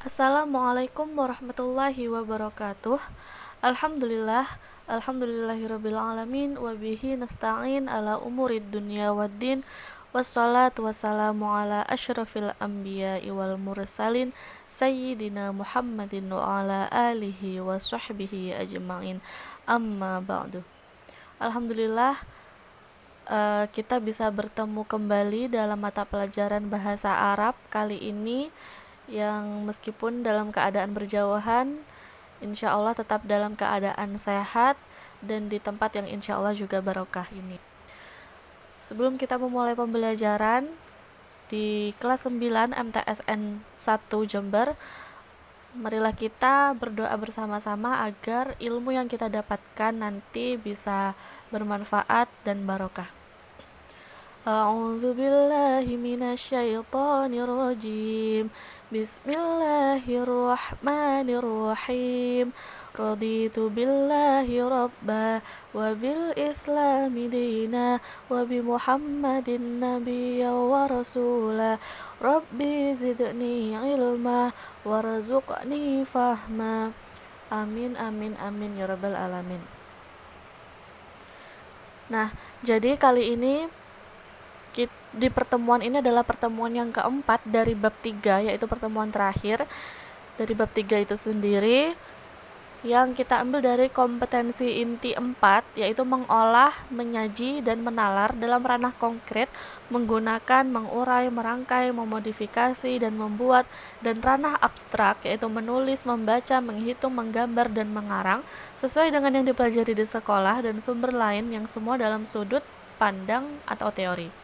Assalamualaikum warahmatullahi wabarakatuh. Alhamdulillah, alhamdulillahirabbil alamin wa bihi nasta'in ala umurid dunya waddin. Wassalatu wassalamu ala asyrafil anbiya'i wal mursalin sayyidina Muhammadin wa ala alihi wa sahbihi ajma'in. Amma ba'du. Alhamdulillah, kita bisa bertemu kembali dalam mata pelajaran bahasa Arab kali ini yang meskipun dalam keadaan berjauhan, insya Allah tetap dalam keadaan sehat dan di tempat yang insya Allah juga barokah ini. Sebelum kita memulai pembelajaran di kelas 9 MTSN 1 Jember, marilah kita berdoa bersama-sama agar ilmu yang kita dapatkan nanti bisa bermanfaat dan barokah. A'udzu billahi minasyaitonir rajim. Bismillahirrahmanirrahim. Raditu billahi rabba wa bil islami dina wa bi Muhammadin nabiyya wa rasula. Rabbi zidni ilma warzuqni fahma. Amin amin amin ya rabbal alamin. Nah, jadi kali ini di pertemuan ini adalah pertemuan yang keempat dari bab 3, yaitu pertemuan terakhir dari bab 3 itu sendiri, yang kita ambil dari kompetensi inti 4, yaitu mengolah, menyaji, dan menalar dalam ranah konkret menggunakan, mengurai, merangkai, memodifikasi, dan membuat, dan ranah abstrak, yaitu menulis, membaca, menghitung, menggambar, dan mengarang sesuai dengan yang dipelajari di sekolah dan sumber lain yang semua dalam sudut pandang atau teori.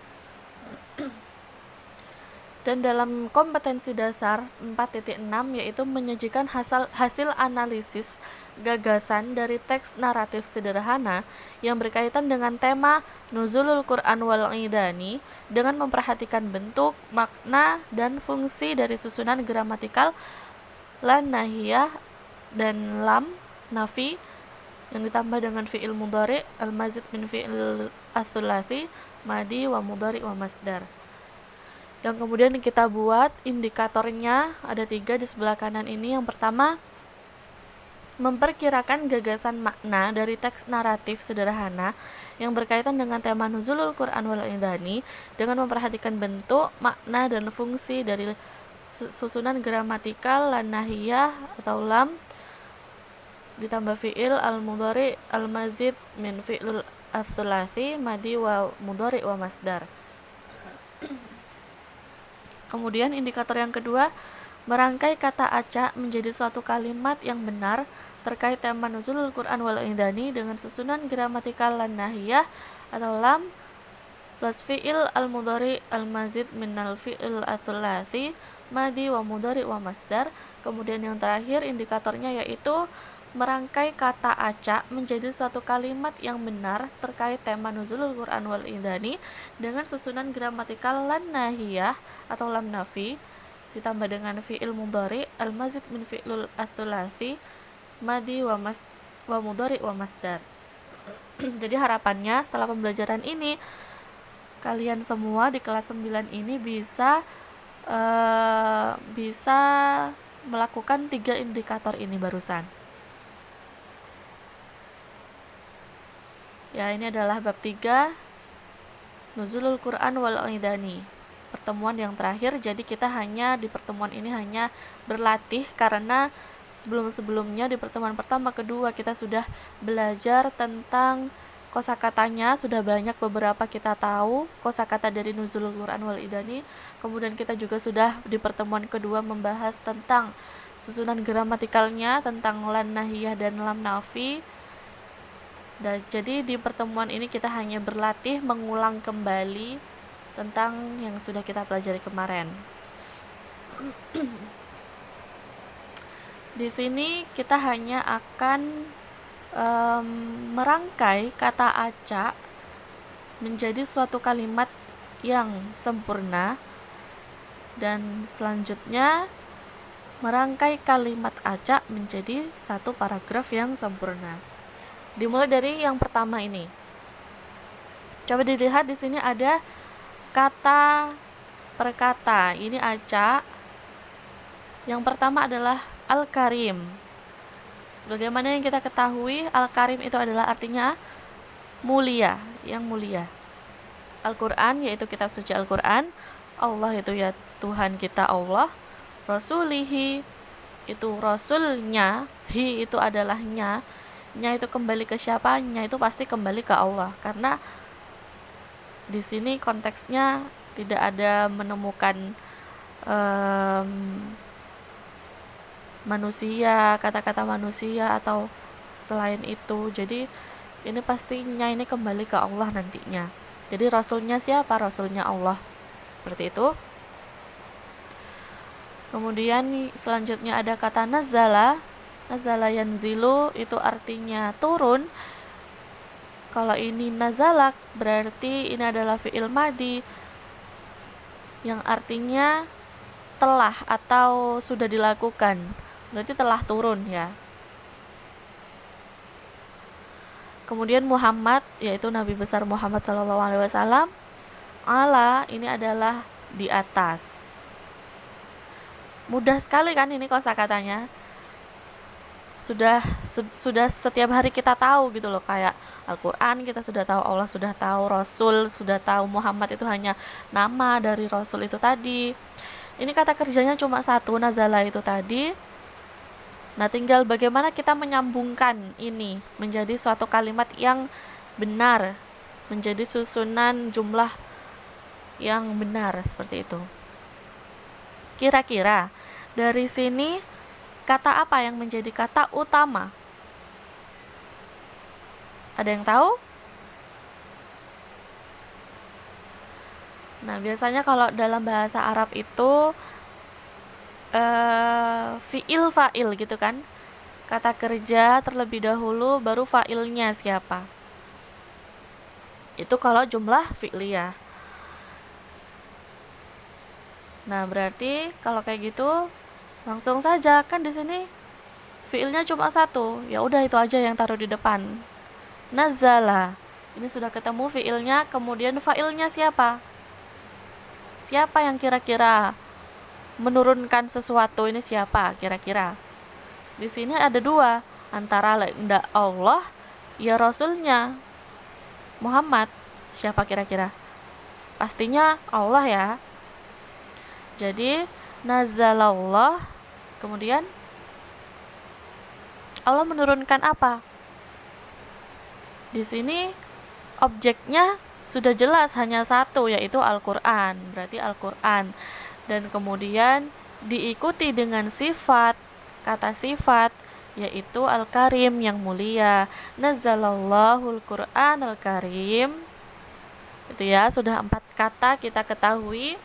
Dan dalam kompetensi dasar 4.6 yaitu menyajikan hasil analisis gagasan dari teks naratif sederhana yang berkaitan dengan tema Nuzulul Quran wal Idani dengan memperhatikan bentuk, makna, dan fungsi dari susunan gramatikal lan nahiyah dan lam nafi yang ditambah dengan fi'il mudhari al-mazid min fi'il ats-tsulats madi wa mudhari wa masdar. Yang kemudian kita buat indikatornya ada 3 di sebelah kanan ini. Yang pertama, memperkirakan gagasan makna dari teks naratif sederhana yang berkaitan dengan tema Nuzulul Quran wal Idani dengan memperhatikan bentuk, makna, dan fungsi dari susunan gramatikal lan nahiyah atau lam ditambah fi'il al-mudhari al-mazid min fi'lul ats-tsulats madi wa mudhari wa masdar. Kemudian indikator yang kedua, merangkai kata acak menjadi suatu kalimat yang benar terkait tema Nuzulul Quran wal Idani dengan susunan gramatikal lan nahiyah atau lam plus fi'il al-mudhari al-mazid minal fi'il ats-tsulats madi wa mudhari wa masdar. Kemudian yang terakhir indikatornya yaitu merangkai kata acak menjadi suatu kalimat yang benar terkait tema Nuzulul Quran wal Idani dengan susunan gramatikal lan nahiyah atau lam nafi ditambah dengan fi'il mudhari al-mazid min fi'lul ats-tsulats madi wa mudhari wa masdar. Jadi harapannya setelah pembelajaran ini kalian semua di kelas 9 ini bisa melakukan 3 indikator ini barusan. Ya, ini adalah bab 3 Nuzulul Quran wal Idani, pertemuan yang terakhir. Jadi kita di pertemuan ini hanya berlatih karena sebelum-sebelumnya di pertemuan pertama kedua kita sudah belajar tentang kosakatanya, sudah banyak beberapa kita tahu kosakata dari Nuzulul Quran wal Idani. Kemudian kita juga sudah di pertemuan kedua membahas tentang susunan gramatikalnya, tentang lan nahiyah dan lam nafi. Dan jadi di pertemuan ini kita hanya berlatih mengulang kembali tentang yang sudah kita pelajari kemarin. Di sini kita hanya akan merangkai kata acak menjadi suatu kalimat yang sempurna, dan selanjutnya merangkai kalimat acak menjadi satu paragraf yang sempurna. Dimulai dari yang pertama ini. Coba dilihat di sini ada kata per kata. Ini acak Yang pertama adalah Al-Karim. Sebagaimana yang kita ketahui, Al-Karim itu adalah artinya mulia, yang mulia. Al-Quran yaitu kitab suci Al-Quran, Allah itu ya Tuhan kita Allah, Rasulihi itu Rasulnya, hi itu adalah nya itu kembali ke siapa? Nya itu pasti kembali ke Allah, karena di sini konteksnya tidak ada menemukan manusia, kata-kata manusia atau selain itu. Jadi ini pastinya ini kembali ke Allah nantinya. Jadi rasulnya siapa? Rasulnya Allah. Seperti itu. Kemudian selanjutnya ada kata nazala. Nazala yanzilu itu artinya turun. Kalau ini nazalak berarti ini adalah fi'il madi yang artinya telah atau sudah dilakukan. Berarti telah turun ya. Kemudian Muhammad yaitu Nabi besar Muhammad SAW, ala ini adalah di atas. Mudah sekali kan ini kosakatanya. Sudah setiap hari kita tahu gitu loh, kayak Al-Quran kita sudah tahu, Allah sudah tahu, Rasul sudah tahu, Muhammad itu hanya nama dari Rasul itu tadi. Ini kata kerjanya cuma satu, nazala itu tadi. Nah, tinggal bagaimana kita menyambungkan ini menjadi suatu kalimat yang benar, menjadi susunan jumlah yang benar, seperti itu. Kira-kira dari sini kata apa yang menjadi kata utama? Ada yang tahu? Nah, biasanya kalau dalam bahasa Arab itu fi'il fa'il gitu kan. Kata kerja terlebih dahulu baru fa'ilnya siapa. Itu kalau jumlah fi'liyah. Nah, berarti kalau kayak gitu langsung saja kan di sini fi'ilnya cuma satu. Ya udah itu aja yang taruh di depan. Nazala. Ini sudah ketemu fi'ilnya, kemudian fa'ilnya siapa? Siapa yang kira-kira menurunkan sesuatu ini siapa kira-kira? Di sini ada dua, antara ndak Allah ya Rasulnya Muhammad. Siapa kira-kira? Pastinya Allah ya. Jadi nazalallah, kemudian Allah menurunkan apa? Di sini objeknya sudah jelas hanya satu, yaitu Al-Quran. Berarti Al-Quran. Dan kemudian diikuti dengan sifat, kata sifat, yaitu Al-Karim yang mulia. Nazzalallahul Quran Al-Karim. Itu ya, sudah 4 kata kita ketahui.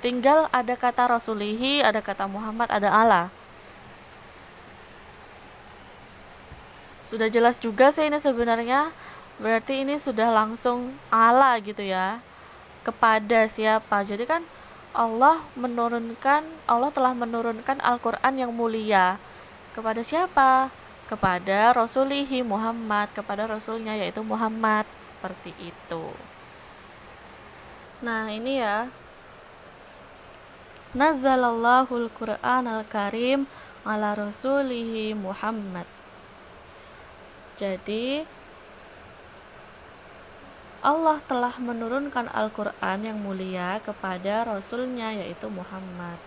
Tinggal ada kata Rasulihi, ada kata Muhammad, ada Allah. Sudah jelas juga sih ini sebenarnya. Berarti ini sudah langsung Allah gitu ya. Kepada siapa? Jadi kan Allah telah menurunkan Al-Quran yang mulia. Kepada siapa? Kepada Rasulihi Muhammad, kepada Rasulnya yaitu Muhammad. Seperti itu. Nah ini ya, Nazzalallahul Quran Al-Karim ala Rasulihi Muhammad. Jadi Allah telah menurunkan Al-Quran yang mulia kepada Rasulnya yaitu Muhammad.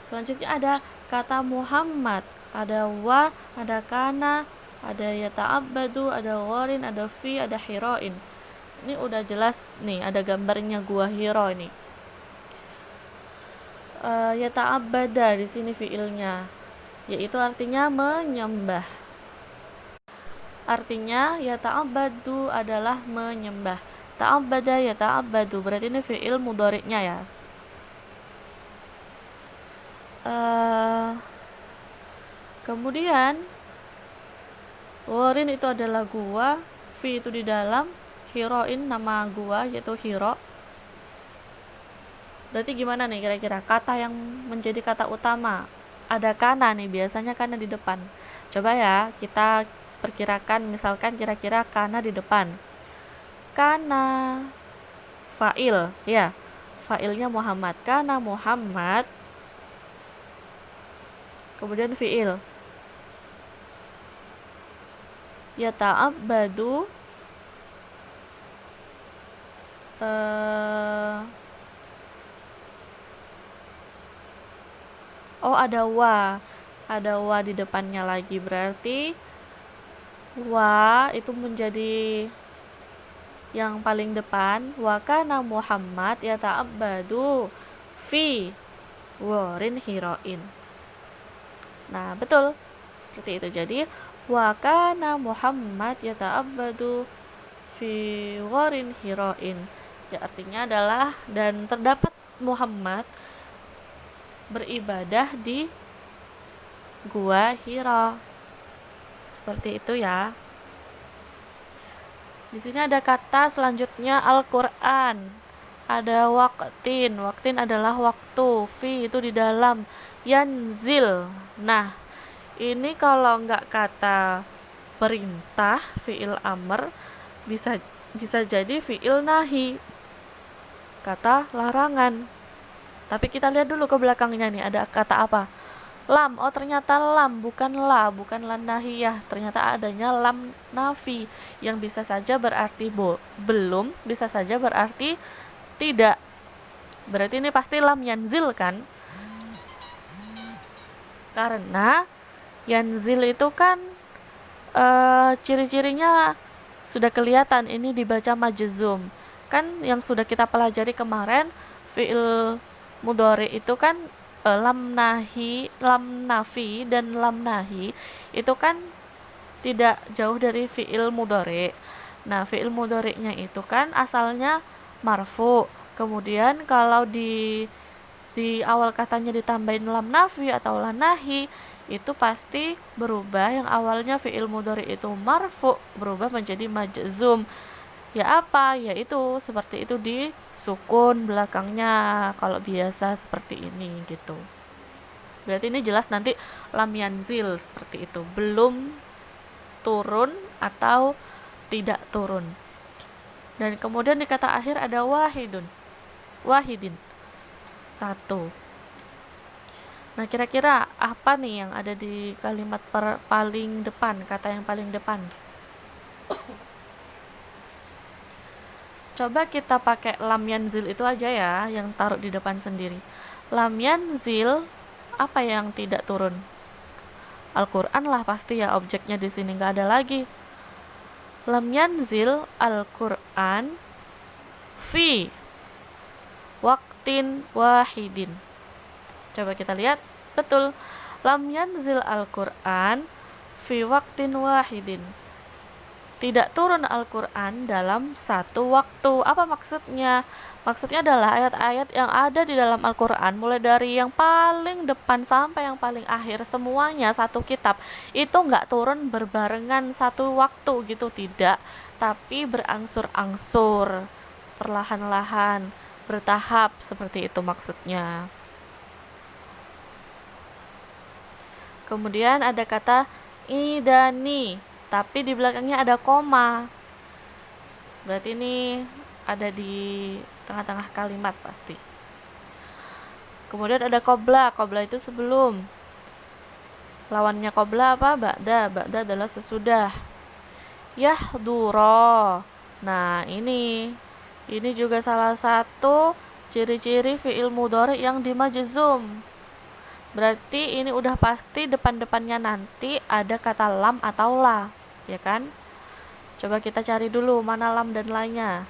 Selanjutnya ada kata Muhammad, ada wa, ada kana, ada yata'abbadu, ada warin, ada fi, ada hiroin. Ini udah jelas nih, ada gambarnya gua Hiro ini. Yata'abbada di sini fiilnya, yaitu artinya menyembah. Artinya ya ta'abbadu adalah menyembah. Ta'abbada ya ta'abbadu, berarti ini fi'il mudhari'nya ya. Kemudian warin itu adalah gua, fi itu di dalam, hiroin nama gua yaitu hiro. Berarti gimana nih kira-kira kata yang menjadi kata utama? Ada kana nih, biasanya kana di depan. Coba ya kita perkirakan, misalkan kira-kira kana di depan. Kana fa'il, ya. Fa'ilnya Muhammad. Kana Muhammad Kemudian fiil yata'abbadu, ada wa di depannya lagi, berarti wa itu menjadi yang paling depan. Wa kana Muhammad yata'abbadu fi warin hiroin. Nah, betul seperti itu. Jadi wa kana Muhammad yata'abbadu fi warin hiroin, ya artinya adalah dan terdapat Muhammad beribadah di gua Hira. Seperti itu ya. Di sini ada kata selanjutnya Al-Qur'an. Ada waktin. Waktin adalah waktu. Fi itu di dalam. Yanzil. Nah, ini kalau nggak kata perintah, fi'il amr, bisa jadi fi'il nahi, kata larangan. Tapi kita lihat dulu ke belakangnya nih, ada kata apa? Lam. Oh, ternyata lam, bukan la, bukan lan nahiyah. Ternyata adanya lam nafi yang bisa saja berarti belum, bisa saja berarti tidak. Berarti ini pasti lam yanzil kan? Karena yanzil itu kan ciri-cirinya sudah kelihatan, ini dibaca majzum. Kan yang sudah kita pelajari kemarin, fi'il mudhari itu kan lam nafi dan lam nahi itu kan tidak jauh dari fi'il mudhari. Nah, fi'il mudhari'nya itu kan asalnya marfu. Kemudian kalau di awal katanya ditambahin lam nafi atau lam nahi, itu pasti berubah, yang awalnya fi'il mudhari itu marfu berubah menjadi majzum. Ya apa? Yaitu seperti itu di sukun belakangnya kalau biasa seperti ini gitu. Berarti ini jelas nanti lam yanzil seperti itu, belum turun atau tidak turun. Dan kemudian di kata akhir ada wahidin, satu. Nah, kira-kira apa nih yang ada di kalimat paling depan, kata yang paling depan? Coba kita pakai lam yanzil itu aja ya, yang taruh di depan sendiri. Lam yanzil, apa yang tidak turun? Al-Qur'an lah pasti ya, objeknya di sini nggak ada lagi. Lam yanzil Al-Qur'an fi waktin wahidin. Coba kita lihat, betul. Lam yanzil Al-Qur'an fi waktin wahidin. Tidak turun Al-Qur'an dalam satu waktu. Apa maksudnya? Maksudnya adalah ayat-ayat yang ada di dalam Al-Qur'an, mulai dari yang paling depan sampai yang paling akhir, semuanya satu kitab, itu nggak turun berbarengan satu waktu gitu, tidak. Tapi berangsur-angsur, perlahan-lahan, bertahap, seperti itu maksudnya. Kemudian ada kata idani, tapi di belakangnya ada koma. Berarti ini ada di tengah-tengah kalimat pasti. Kemudian ada qobla. Qobla itu sebelum. Lawannya qobla apa? Ba'da. Ba'da adalah sesudah. Yahduro. Nah, ini juga salah satu ciri-ciri fi'il mudhari yang dimajzum. Berarti ini udah pasti depan-depannya nanti ada kata lam atau la, ya kan? Coba kita cari dulu mana lam dan la-nya.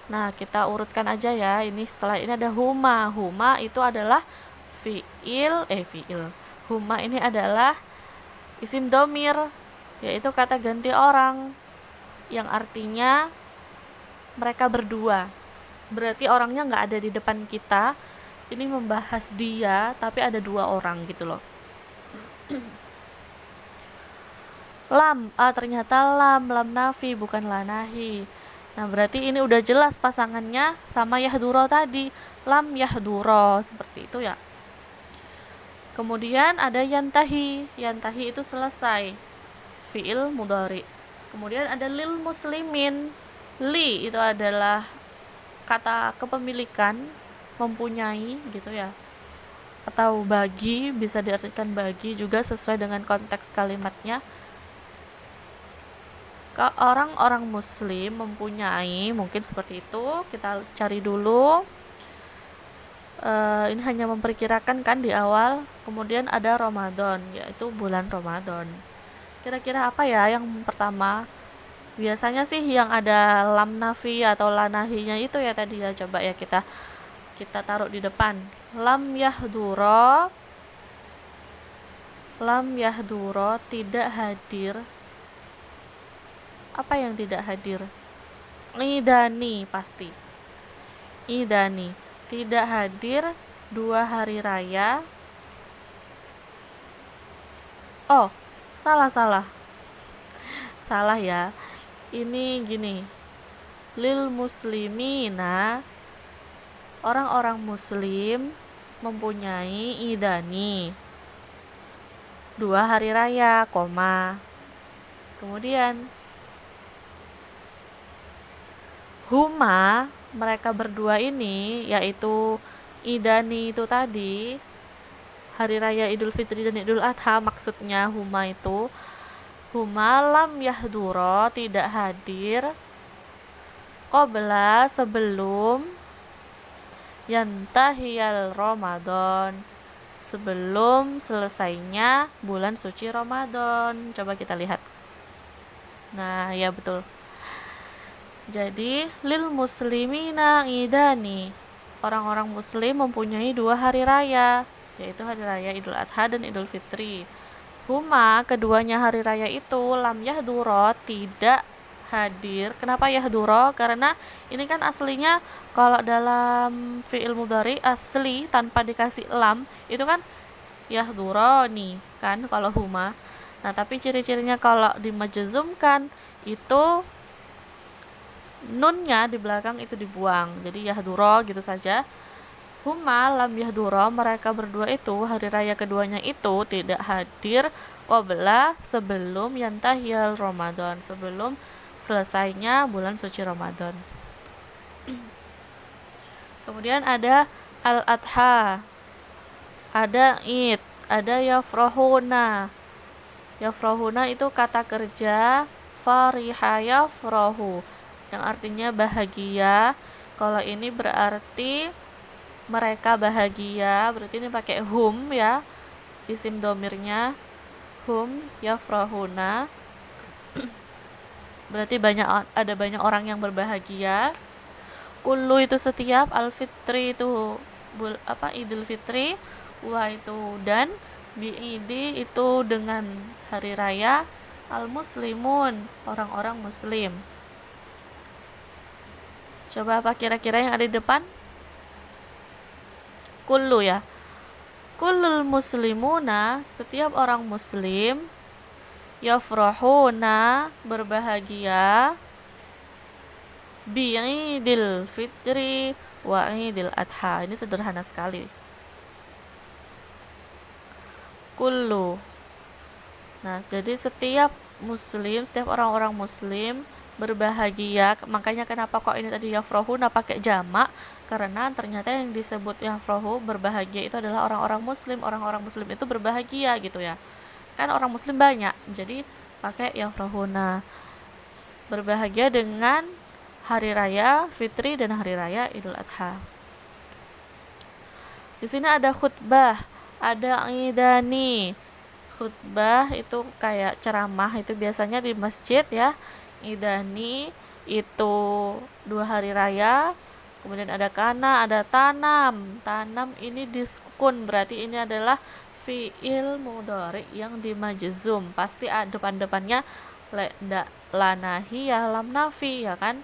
Nah, kita urutkan aja ya. Ini setelah ini ada huma. Huma itu adalah fi'il. Huma ini adalah isim domir, yaitu kata ganti orang, yang artinya mereka berdua. Berarti orangnya nggak ada di depan kita. Ini membahas dia, tapi ada dua orang gitu loh. Lam, ternyata lam nafi bukan la nahi. Nah, berarti ini udah jelas pasangannya sama yahduro tadi, lam yahduro, seperti itu ya. Kemudian ada yantahi. Yantahi itu selesai, fi'il mudhari. Kemudian ada lil muslimin. Li itu adalah kata kepemilikan, mempunyai gitu ya. atau bagi, bisa diartikan bagi juga sesuai dengan konteks kalimatnya. Orang-orang muslim mempunyai, mungkin seperti itu, kita cari dulu. Ini hanya memperkirakan kan di awal. Kemudian ada Ramadan, yaitu bulan Ramadan. Kira-kira apa ya yang pertama? Biasanya sih yang ada lam nafi atau la nahinya itu ya tadi ya. Coba ya kita taruh di depan. Lam yahduro tidak hadir. Apa yang tidak hadir? Idani pasti. Idani tidak hadir 2 hari raya. Oh, salah ya. Ini gini, lil muslimina, orang-orang muslim mempunyai idani 2 hari raya, koma. Kemudian huma, mereka berdua ini, yaitu idani itu tadi, hari raya Idul Fitri dan Idul Adha, maksudnya huma itu, huma lam yahduro tidak hadir qabla sebelum yantahiyal Ramadan, sebelum selesainya bulan suci Ramadan. Coba kita lihat. Nah, ya betul. Jadi lil muslimina idani, orang-orang muslim mempunyai 2 hari raya, yaitu hari raya Idul Adha dan Idul Fitri. Huma, keduanya hari raya itu, lam yahduro tidak hadir. Kenapa yahduro? Karena ini kan aslinya kalau dalam fi'il mudhari asli tanpa dikasih lam itu kan yahduro nih kan kalau huma. Nah, tapi ciri-cirinya kalau dimajzumkan itu nunnya di belakang itu dibuang, jadi yahduro gitu saja. Huma lam yahduro, mereka berdua itu hari raya keduanya itu tidak hadir qabla sebelum yantahiyal Ramadan, sebelum selesainya bulan suci Ramadan. Kemudian ada al-adha, ada id, ada yafrohuna. Yafrohuna itu kata kerja fariha yafrohu, yang artinya bahagia. Kalau ini berarti mereka bahagia, berarti ini pakai hum ya, isim domirnya hum yafrahuna. Berarti ada banyak orang yang berbahagia. Kullu itu setiap, al-fitri itu Idul Fitri, wa itu dan, bi'idi itu dengan hari raya, al-muslimun orang-orang muslim. Coba apa kira-kira yang ada di depan? Kullu ya. Kullul muslimuna, setiap orang muslim, yafrahuna berbahagia, bi'idil fitri wa idil adha. Ini sederhana sekali. Kullu. Nah, jadi setiap muslim, setiap orang-orang muslim berbahagia. Makanya kenapa kok ini tadi yafrahuna pakai jamak? Karena ternyata yang disebut yafrahu berbahagia itu adalah orang-orang muslim. Orang-orang muslim itu berbahagia gitu ya. Kan orang muslim banyak, jadi pakai yafrahuna. Berbahagia dengan hari raya Fitri dan hari raya Idul Adha. Di sini ada khutbah, ada idani. Khutbah itu kayak ceramah, itu biasanya di masjid ya. Idani itu 2 hari raya. Kemudian ada kana, ada tanam. Tanam ini disukun, berarti ini adalah fi'il mudhari yang dimajzum. Pasti depan-depannya la nahi ya lam nafi ya kan.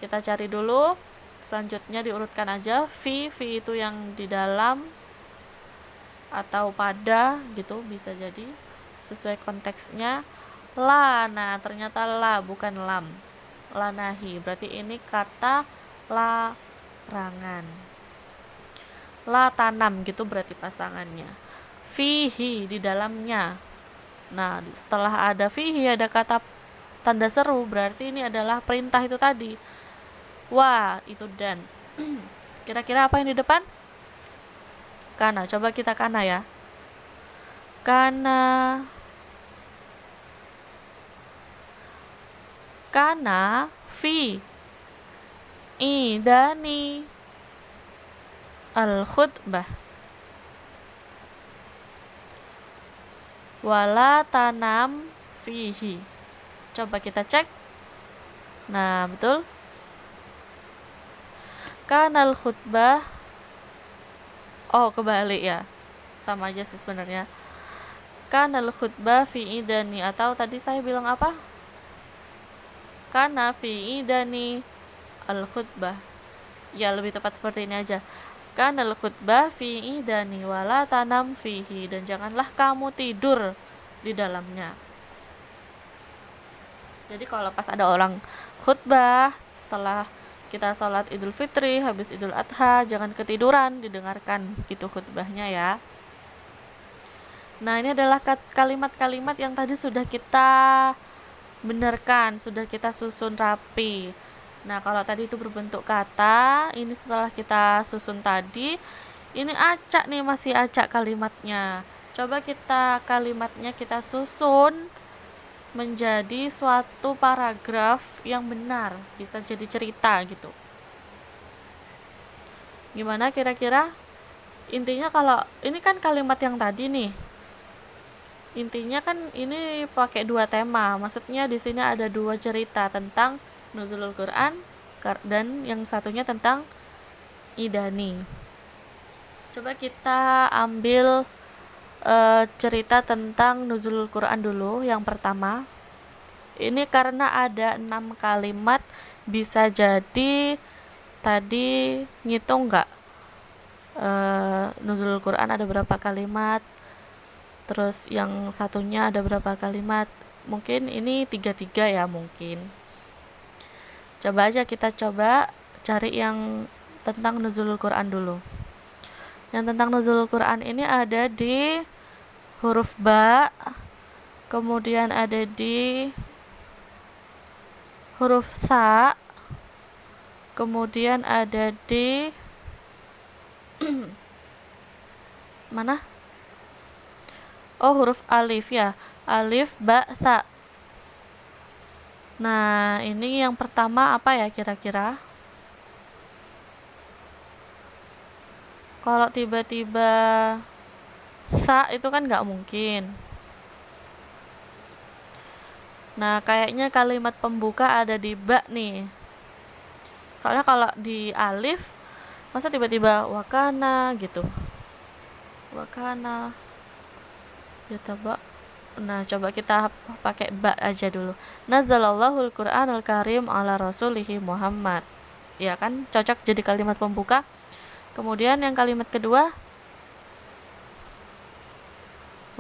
Kita cari dulu. Selanjutnya diurutkan aja. Fi itu yang di dalam atau pada gitu, bisa jadi sesuai konteksnya. La, nah ternyata la bukan lam, la nahi, berarti ini kata larangan. La tanam gitu berarti pasangannya. Fihi di dalamnya. Nah, setelah ada fihi ada kata tanda seru, berarti ini adalah perintah itu tadi. Wa itu dan. Kira-kira apa yang di depan? Kana, coba kita kana ya. Kana fi idani al khutbah wala tanam fihi. Coba kita cek. Nah, betul. Kanal khutbah. Oh, kebalik ya. Sama aja sih sebenarnya. Kanal khutbah fi idani, atau tadi saya bilang apa? Kana fi idani al khutbah. Ya, lebih tepat seperti ini aja. Kanal khutbah fi idani wala tanam fihi, dan janganlah kamu tidur di dalamnya. Jadi kalau pas ada orang khutbah setelah kita sholat Idul Fitri, habis Idul Adha, jangan ketiduran, didengarkan itu khutbahnya ya. Nah, ini adalah kalimat-kalimat yang tadi sudah kita benarkan, sudah kita susun rapi. Nah, kalau tadi itu berbentuk kata, ini setelah kita susun tadi, ini acak nih, masih acak kalimatnya. Coba kalimatnya kita susun menjadi suatu paragraf yang benar, bisa jadi cerita gitu. Gimana kira-kira? Intinya kalau ini kan kalimat yang tadi nih, intinya kan ini pakai dua tema. Maksudnya di sini ada dua cerita tentang nuzulul Quran dan yang satunya tentang idani. Coba kita ambil cerita tentang nuzulul Quran dulu. Yang pertama, ini karena ada 6 kalimat, bisa jadi tadi ngitung nggak nuzulul Quran ada berapa kalimat, terus yang satunya ada berapa kalimat. Mungkin ini 3-3 ya mungkin. Coba aja kita cari yang tentang nuzulul Quran dulu. Yang tentang nuzulul Quran ini ada di huruf ba, kemudian ada di huruf sa, kemudian ada di mana? Oh, huruf alif ya. Alif, ba, sa. Nah, ini yang pertama apa ya kira-kira? Kalau tiba-tiba sa itu kan nggak mungkin. Nah, kayaknya kalimat pembuka ada di ba nih. Soalnya kalau di alif, masa tiba-tiba wakana gitu. Wakana. Ya coba. Nah, coba kita pakai ba aja dulu. Nazzalallahul Qur'anal Karim ala rasulihi Muhammad. Ya kan, cocok jadi kalimat pembuka. Kemudian yang kalimat kedua,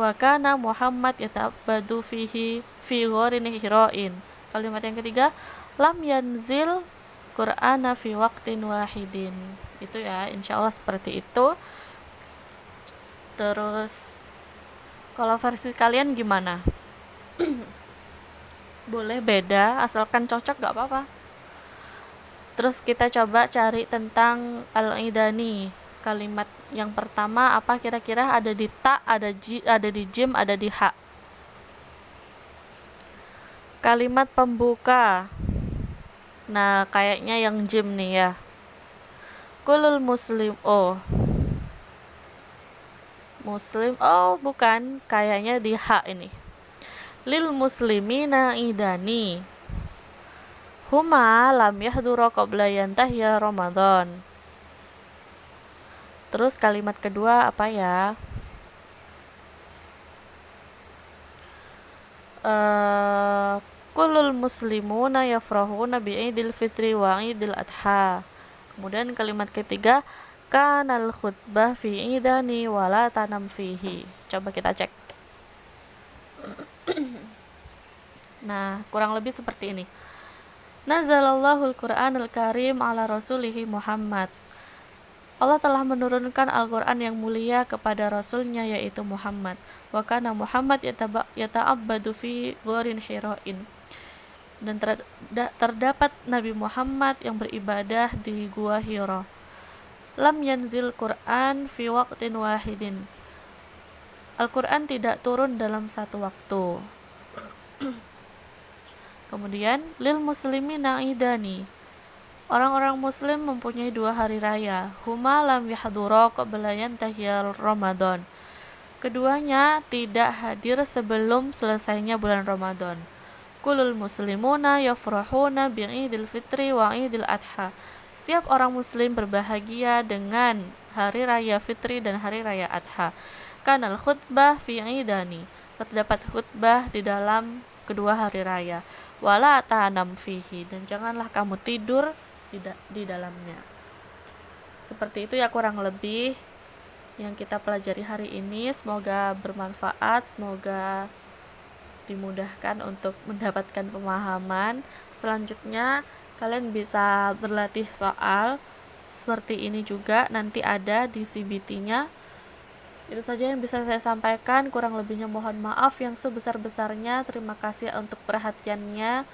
wa kana Muhammad yatabadu fihi fi gharin hira'in. Kalimat yang ketiga, lam yanzil Qur'ana fi waqtin wahidin. Itu ya, insyaallah seperti itu. Terus kalau versi kalian gimana? Boleh beda, asalkan cocok gak apa-apa. Terus kita coba cari tentang al-idani. Kalimat yang pertama apa kira-kira? Ada di ta, ada di jim, ada di ha. Kalimat pembuka. Nah, kayaknya yang jim nih ya. Kulul muslim. Oh, muslim. Oh, bukan. Kayaknya di ha ini. Lil muslimina idani. Huma lam yahdura qabla yantahya Ramadan. Terus kalimat kedua apa ya? Kullul muslimuna yafrahuna bi'idil fitri wa idil adha. Kemudian kalimat ketiga, kanal khutbah fi idani wala tanam fihi. Coba kita cek. Nah, kurang lebih seperti ini. Nazzalallahul Qur'anal Karim ala rasulihi Muhammad. Allah telah menurunkan Al-Quran yang mulia kepada Rasulnya yaitu Muhammad. Wa kana Muhammad yata'abbadu fi gharin hira'in. Dan terdapat Nabi Muhammad yang beribadah di Gua Hira. lam yanzil Qur'an fi waqtin wahidin. Al-Quran tidak turun dalam satu waktu. Kemudian lil muslimina idani. Orang-orang muslim mempunyai 2 hari raya. Huma lam yahdura qabla yantahiyal Ramadan. Keduanya tidak hadir sebelum selesainya bulan Ramadan. Kulul muslimuna yafrahuna bi'idil fitri wa idil adha. Setiap orang muslim berbahagia dengan hari raya fitri dan hari raya adha. Kanal khutbah fi idani. Terdapat khutbah di dalam kedua hari raya. Wala ta'anam fihi. Dan janganlah kamu tidur di dalamnya. Seperti itu ya kurang lebih yang kita pelajari hari ini. Semoga bermanfaat, semoga dimudahkan untuk mendapatkan pemahaman. Selanjutnya kalian bisa berlatih soal seperti ini juga, nanti ada di CBT-nya. Itu saja yang bisa saya sampaikan, kurang lebihnya mohon maaf yang sebesar-besarnya. Terima kasih untuk perhatiannya.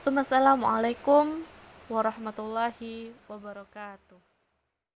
Assalamualaikum warahmatullahi wabarakatuh.